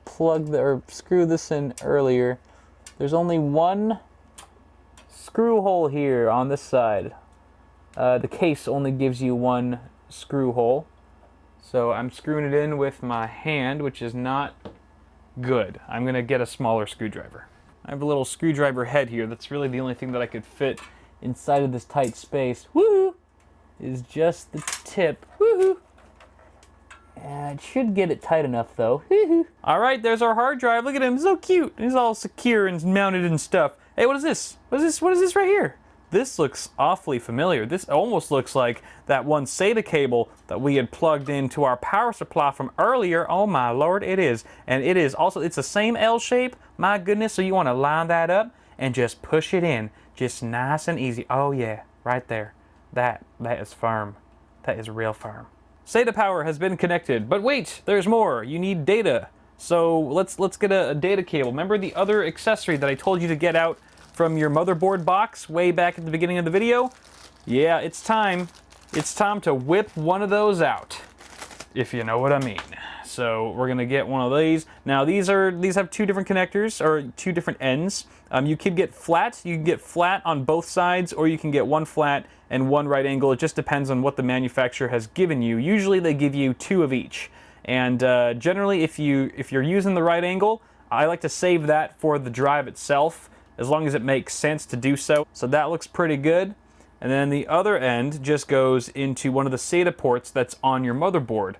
plug or screw this in earlier. There's only one screw hole here on this side. The case only gives you 1 screw hole. So I'm screwing it in with my hand, which is not good. I'm gonna get a smaller screwdriver. I have a little screwdriver head here. That's really the only thing that I could fit inside of this tight space. Woohoo! Is just the tip. Woohoo! It should get it tight enough though. All right, there's our hard drive. Look at him, so cute. He's all secure and mounted and stuff. Hey, what is this? What is this right here? This looks awfully familiar. This almost looks like that one SATA cable that we had plugged into our power supply from earlier. Oh my lord, it is. And it is also, it's the same L shape. My goodness, so you want to line that up and just push it in. Just nice and easy. Oh yeah, right there. That is firm. That is real firm. SATA power has been connected, but wait, there's more. You need data. So let's get a data cable. Remember the other accessory that I told you to get out from your motherboard box way back at the beginning of the video? Yeah, it's time. It's time to whip one of those out, if you know what I mean. So we're gonna get one of these. Now these have two different connectors, or two different ends. You could get flat. You can get flat on both sides, or you can get one flat and one right angle. It just depends on what the manufacturer has given you. Usually they give you two of each. And generally, if you're using the right angle, I like to save that for the drive itself, as long as it makes sense to do so. So that looks pretty good. And then the other end just goes into one of the SATA ports that's on your motherboard.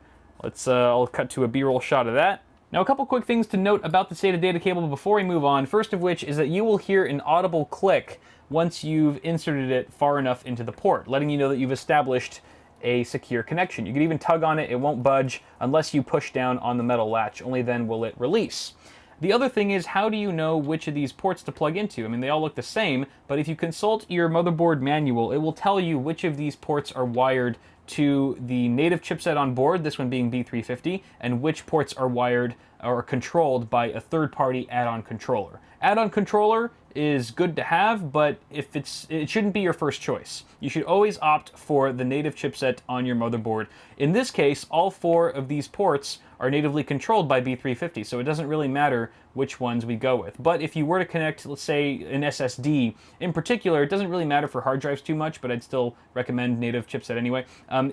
I'll cut to a B-roll shot of that. Now, a couple quick things to note about the SATA data cable before we move on. First of which is that you will hear an audible click once you've inserted it far enough into the port, letting you know that you've established a secure connection. You can even tug on it, it won't budge unless you push down on the metal latch, only then will it release. The other thing is, how do you know which of these ports to plug into? I mean, they all look the same, but if you consult your motherboard manual, it will tell you which of these ports are wired to the native chipset on board, this one being B350, and which ports are wired or controlled by a third-party add-on controller. Add-on controller is good to have, but it shouldn't be your first choice. You should always opt for the native chipset on your motherboard. In this case, all four of these ports are natively controlled by B350, so it doesn't really matter which ones we go with. But if you were to connect, let's say, an SSD, in particular, it doesn't really matter for hard drives too much, but I'd still recommend native chipset anyway.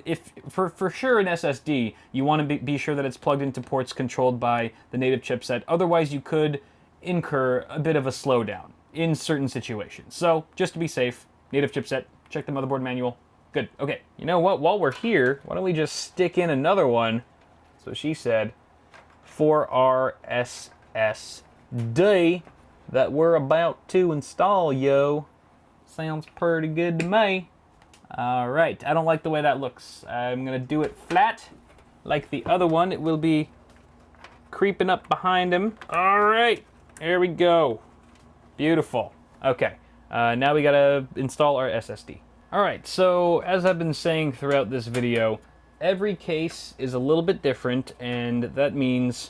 If for sure an SSD, you want to be sure that it's plugged into ports controlled by the native chipset. Otherwise, you could incur a bit of a slowdown in certain situations. So just to be safe, native chipset, check the motherboard manual. Good. Okay, you know what? While we're here, why don't we just stick in another one, so she said, for our SSD that we're about to install, yo. Sounds pretty good to me. All right, I don't like the way that looks. I'm gonna do it flat, like the other one. It will be creeping up behind him. All right, there we go. Beautiful. Okay, now we gotta install our SSD. All right, so as I've been saying throughout this video, every case is a little bit different, and that means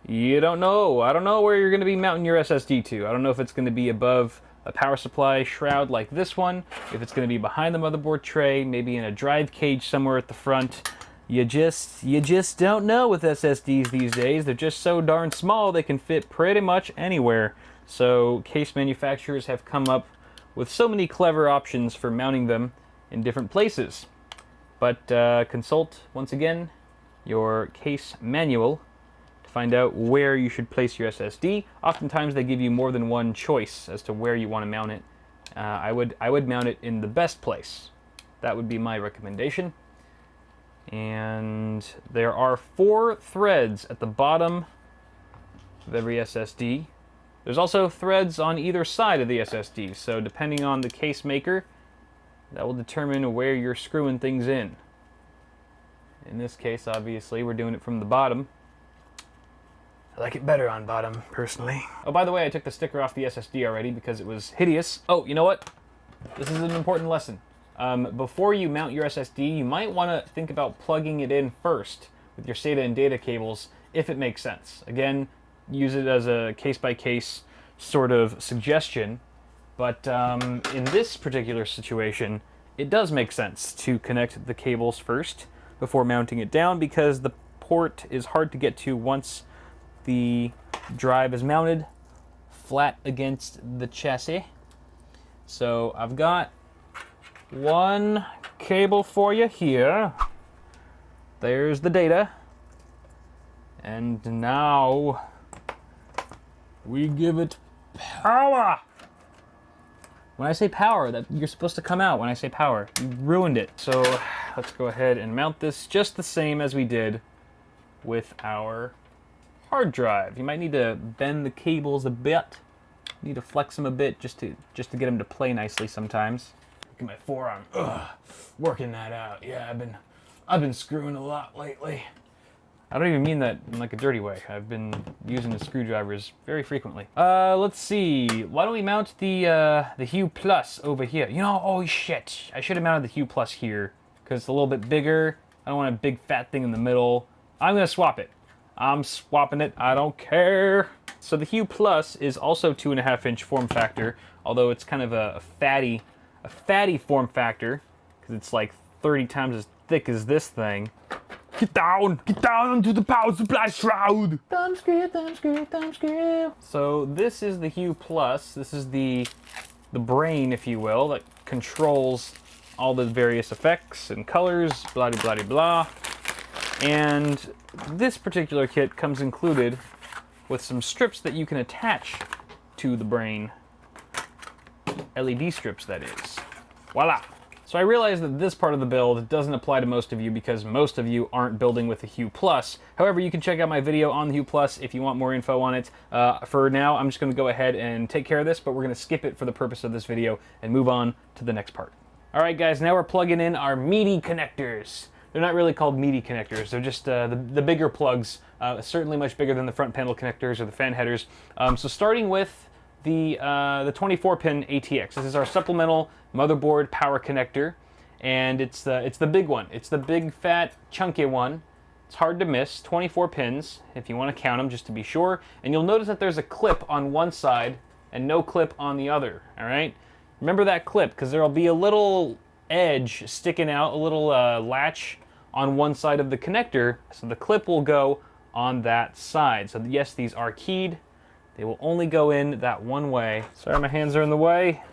you don't know. I don't know where you're gonna be mounting your SSD to. I don't know if it's gonna be above a power supply shroud like this one, if it's gonna be behind the motherboard tray, maybe in a drive cage somewhere at the front. You just don't know with SSDs these days. They're just so darn small, they can fit pretty much anywhere. So case manufacturers have come up with so many clever options for mounting them in different places. But consult, once again, your case manual to find out where you should place your SSD. Oftentimes they give you more than one choice as to where you want to mount it. I would mount it in the best place. That would be my recommendation. And there are 4 threads at the bottom of every SSD. There's also threads on either side of the SSD, so depending on the case maker, that will determine where you're screwing things in. In this case, obviously, we're doing it from the bottom. I like it better on bottom, personally. Oh, by the way, I took the sticker off the SSD already because it was hideous. Oh, you know what? This is an important lesson. Before you mount your SSD, you might want to think about plugging it in first with your SATA and data cables, if it makes sense. Again, use it as a case-by-case sort of suggestion, but in this particular situation, it does make sense to connect the cables first before mounting it down, because the port is hard to get to once the drive is mounted flat against the chassis. So I've got one cable for you here. There's the data. And now we give it power. When I say power, that you're supposed to come out when I say power. You ruined it. So let's go ahead and mount this just the same as we did with our hard drive. You might need to bend the cables a bit, Need to flex them a bit just to get them to play nicely sometimes. Look at my forearm. Ugh, working that out. Yeah, I've been screwing a lot lately. I don't even mean that in like a dirty way. I've been using the screwdrivers very frequently. Let's see. Why don't we mount the Hue Plus over here? You know, oh shit. I should have mounted the Hue Plus here because it's a little bit bigger. I don't want a big fat thing in the middle. I'm gonna swap it. I'm swapping it. I don't care. So the Hue Plus is also 2.5-inch form factor, although it's kind of a fatty form factor because it's like 30 times as thick as this thing. Get down onto the power supply shroud. Thumb screw, thumb screw, thumb screw. So this is the Hue Plus. This is the brain, if you will, that controls all the various effects and colors, blah blah blah blah. And this particular kit comes included with some strips that you can attach to the brain. LED strips, that is. Voila! So I realize that this part of the build doesn't apply to most of you because most of you aren't building with the Hue Plus. However, you can check out my video on the Hue Plus if you want more info on it. For now, I'm just going to go ahead and take care of this, but we're going to skip it for the purpose of this video and move on to the next part. Alright guys, now we're plugging in our meaty connectors. They're not really called meaty connectors, they're just the bigger plugs, certainly much bigger than the front panel connectors or the fan headers. So starting with the 24-pin ATX. This is our supplemental motherboard power connector, and it's the big one. It's the big, fat, chunky one. It's hard to miss. 24 pins, if you want to count them, just to be sure. And you'll notice that there's a clip on one side and no clip on the other. All right. Remember that clip, because there'll be a little edge sticking out, a little latch on one side of the connector. So the clip will go on that side. So yes, these are keyed. They will only go in that one way. Sorry, my hands are in the way.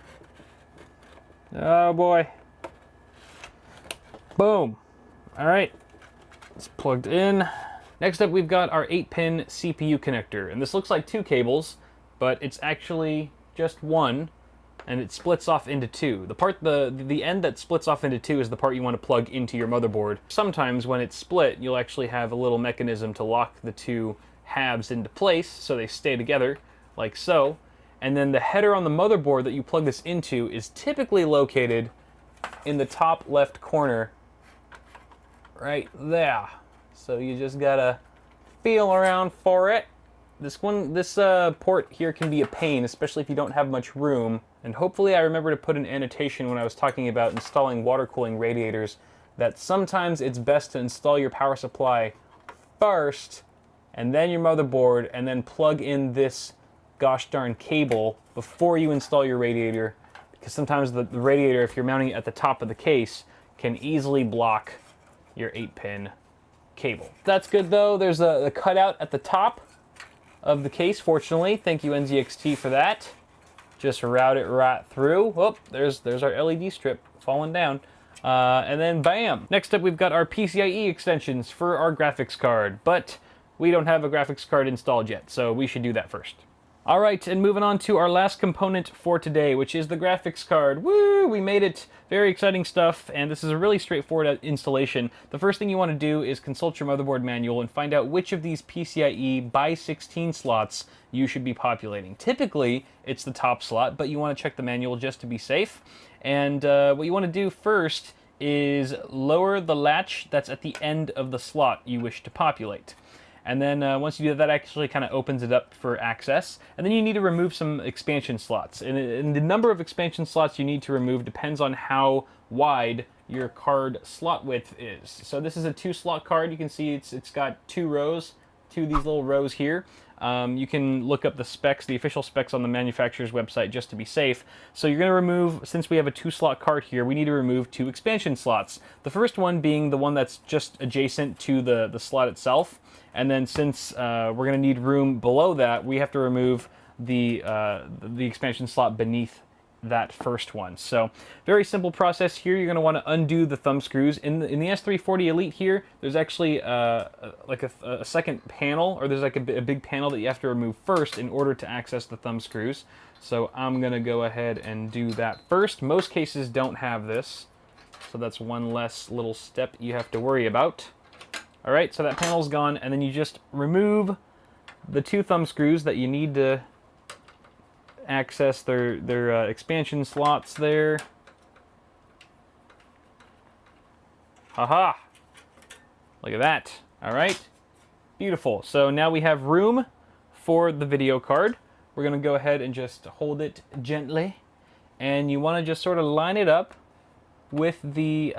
Oh boy. Boom. All right, it's plugged in. Next up, we've got our 8-pin CPU connector. And this looks like 2 cables, but it's actually just one, and it splits off into 2. The end that splits off into 2 is the part you want to plug into your motherboard. Sometimes when it's split, you'll actually have a little mechanism to lock the 2 halves into place so they stay together, like so. And then the header on the motherboard that you plug this into is typically located in the top left corner, right there. So you just gotta feel around for it. This port here can be a pain, especially if you don't have much room. And hopefully I remember to put an annotation when I was talking about installing water cooling radiators that sometimes it's best to install your power supply first and then your motherboard, and then plug in this gosh darn cable before you install your radiator, because sometimes the radiator, if you're mounting it at the top of the case, can easily block your 8-pin cable. That's good though. There's a cutout at the top of the case, fortunately. Thank you NZXT for that. Just route it right through. Oh, there's our LED strip falling down. And then bam! Next up, we've got our PCIe extensions for our graphics card, but we don't have a graphics card installed yet, so we should do that first. All right, and moving on to our last component for today, which is the graphics card. Woo! We made it. Very exciting stuff, and this is a really straightforward installation. The first thing you want to do is consult your motherboard manual and find out which of these PCIe by 16 slots you should be populating. Typically, it's the top slot, but you want to check the manual just to be safe. And what you want to do first is lower the latch that's at the end of the slot you wish to populate. And then once you do that, actually kind of opens it up for access. And then you need to remove some expansion slots. And the number of expansion slots you need to remove depends on how wide your card slot width is. So this is a 2-slot card. You can see it's got 2 rows, 2 of these little rows here. You can look up the specs, the official specs on the manufacturer's website just to be safe. So you're going to remove, since we have a 2-slot card here, we need to remove 2 expansion slots. The first one being the one that's just adjacent to the slot itself. And then since we're going to need room below that, we have to remove the expansion slot beneath that first one. So very simple process here. You're going to want to undo the thumb screws. In the S340 Elite here, there's actually like a second panel, or there's like a big panel that you have to remove first in order to access the thumb screws. So I'm going to go ahead and do that first. Most cases don't have this, so that's one less little step you have to worry about. All right, so that panel's gone, and then you just remove the 2 thumb screws that you need to access their expansion slots there. Haha! Look at that. All right. Beautiful. So now we have room for the video card. We're going to go ahead and just hold it gently. And you want to just sort of line it up with the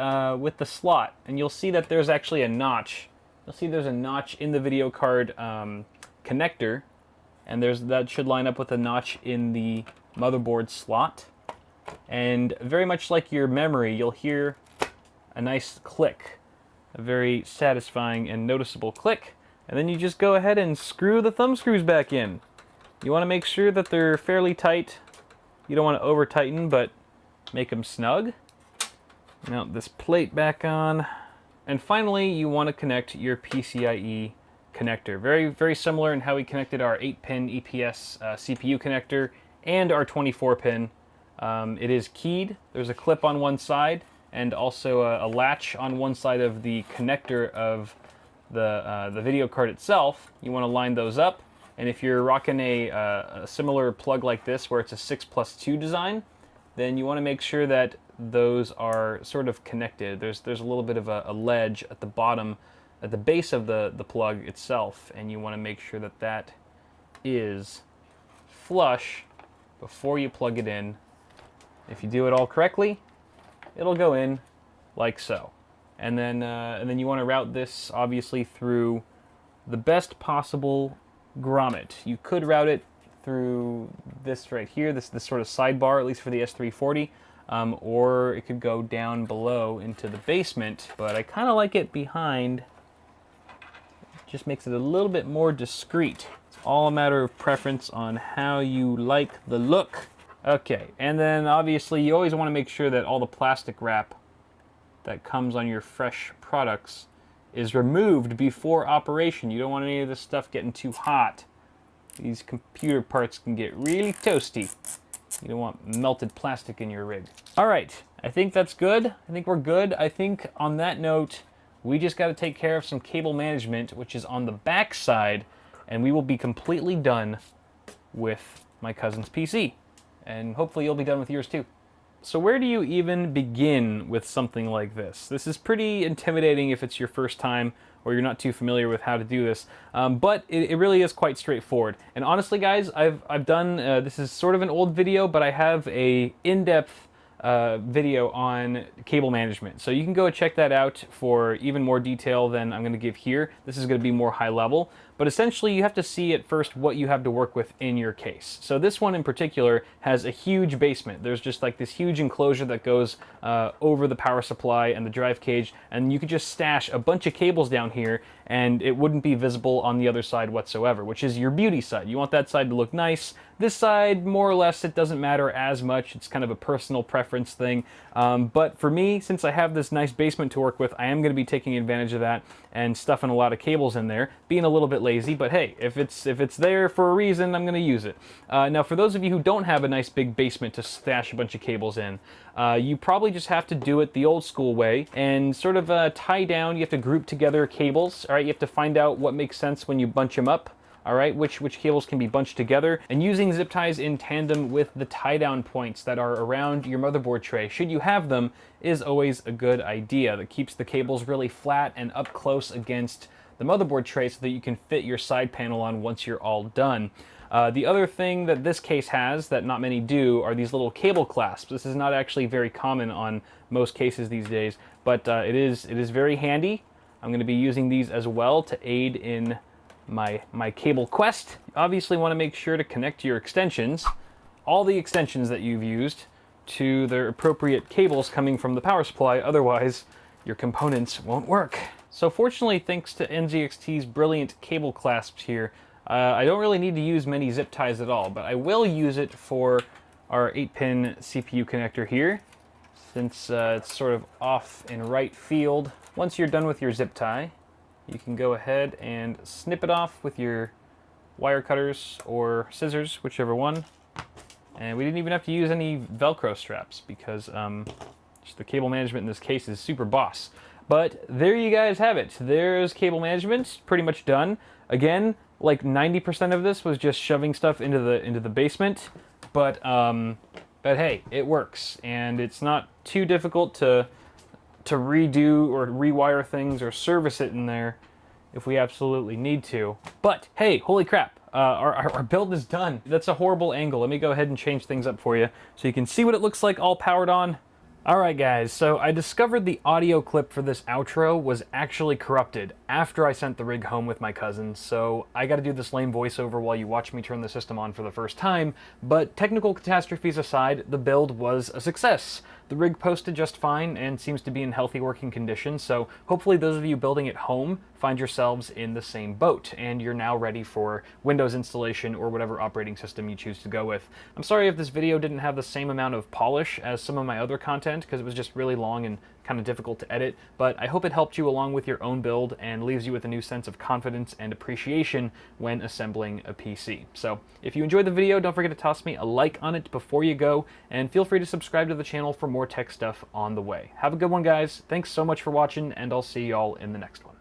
slot. And you'll see that there's actually a notch. You'll see there's a notch in the video card connector. And that should line up with a notch in the motherboard slot. And very much like your memory, you'll hear a nice click. A very satisfying and noticeable click. And then you just go ahead and screw the thumb screws back in. You want to make sure that they're fairly tight. You don't want to over tighten, but make them snug. Mount this plate back on. And finally, you want to connect your PCIe connector. Very, very similar in how we connected our 8-pin EPS CPU connector and our 24-pin. It is keyed. There's a clip on one side and also a latch on one side of the connector of the video card itself. You want to line those up, and if you're rocking a similar plug like this where it's a 6+2 design, then you want to make sure that those are sort of connected. There's a little bit of a ledge at the bottom, at the base of the plug itself, and you want to make sure that that is flush before you plug it in. If you do it all correctly, it'll go in like so. And then you want to route this obviously through the best possible grommet. You could route it through this right here, this sort of sidebar, at least for the S340, or it could go down below into the basement, but I kind of like it behind. It just makes it a little bit more discreet. It's all a matter of preference on how you like the look. Okay, and then obviously you always want to make sure that all the plastic wrap that comes on your fresh products is removed before operation. You don't want any of this stuff getting too hot. These computer parts can get really toasty. You don't want melted plastic in your rig. All right, I think that's good. I think we're good. I think on that note, we just got to take care of some cable management, which is on the back side, and we will be completely done with my cousin's PC. And hopefully you'll be done with yours too. So where do you even begin with something like this? This is pretty intimidating if it's your first time or you're not too familiar with how to do this, but it really is quite straightforward. And honestly, guys, I've done, this is sort of an old video, but I have a in-depth video on cable management. So you can go check that out for even more detail than I'm going to give here. This is going to be more high level. But essentially, you have to see at first what you have to work with in your case. So this one in particular has a huge basement. There's just like this huge enclosure that goes over the power supply and the drive cage, and you could just stash a bunch of cables down here and it wouldn't be visible on the other side whatsoever, which is your beauty side. You want that side to look nice. This side, more or less, it doesn't matter as much. It's kind of a personal preference thing. But for me, since I have this nice basement to work with, I am going to be taking advantage of that and stuffing a lot of cables in there, being a little bit lazy, but hey, if it's there for a reason, I'm going to use it. Now, for those of you who don't have a nice big basement to stash a bunch of cables in, you probably just have to do it the old school way and sort of tie down. You have to group together cables. All right, you have to find out what makes sense when you bunch them up. All right, which cables can be bunched together, and using zip ties in tandem with the tie down points that are around your motherboard tray, should you have them, is always a good idea. That keeps the cables really flat and up close against the motherboard tray so that you can fit your side panel on once you're all done. The other thing that this case has that not many do are these little cable clasps. This is not actually very common on most cases these days, but it is very handy. I'm going to be using these as well to aid in my cable quest. You obviously want to make sure to connect your extensions, all the extensions that you've used, to their appropriate cables coming from the power supply, otherwise your components won't work. So fortunately, thanks to NZXT's brilliant cable clasps here, I don't really need to use many zip ties at all, but I will use it for our 8-pin CPU connector here, since it's sort of off in right field. Once you're done with your zip tie, you can go ahead and snip it off with your wire cutters or scissors, whichever one. And we didn't even have to use any Velcro straps because just the cable management in this case is super boss. But there you guys have it. There's cable management, pretty much done. Again, like 90% of this was just shoving stuff into the basement. but hey, it works, and it's not too difficult to redo or rewire things or service it in there if we absolutely need to. But hey, holy crap, our build is done. That's a horrible angle. Let me go ahead and change things up for you so you can see what it looks like all powered on. Alright guys, so I discovered the audio clip for this outro was actually corrupted after I sent the rig home with my cousins, so I gotta do this lame voiceover while you watch me turn the system on for the first time, but technical catastrophes aside, the build was a success. The rig posted just fine and seems to be in healthy working condition, so hopefully those of you building at home find yourselves in the same boat, and you're now ready for Windows installation or whatever operating system you choose to go with. I'm sorry if this video didn't have the same amount of polish as some of my other content, because it was just really long and kind of difficult to edit, but I hope it helped you along with your own build and leaves you with a new sense of confidence and appreciation when assembling a PC. So if you enjoyed the video, don't forget to toss me a like on it before you go, and feel free to subscribe to the channel for more tech stuff on the way. Have a good one, guys. Thanks so much for watching, and I'll see y'all in the next one.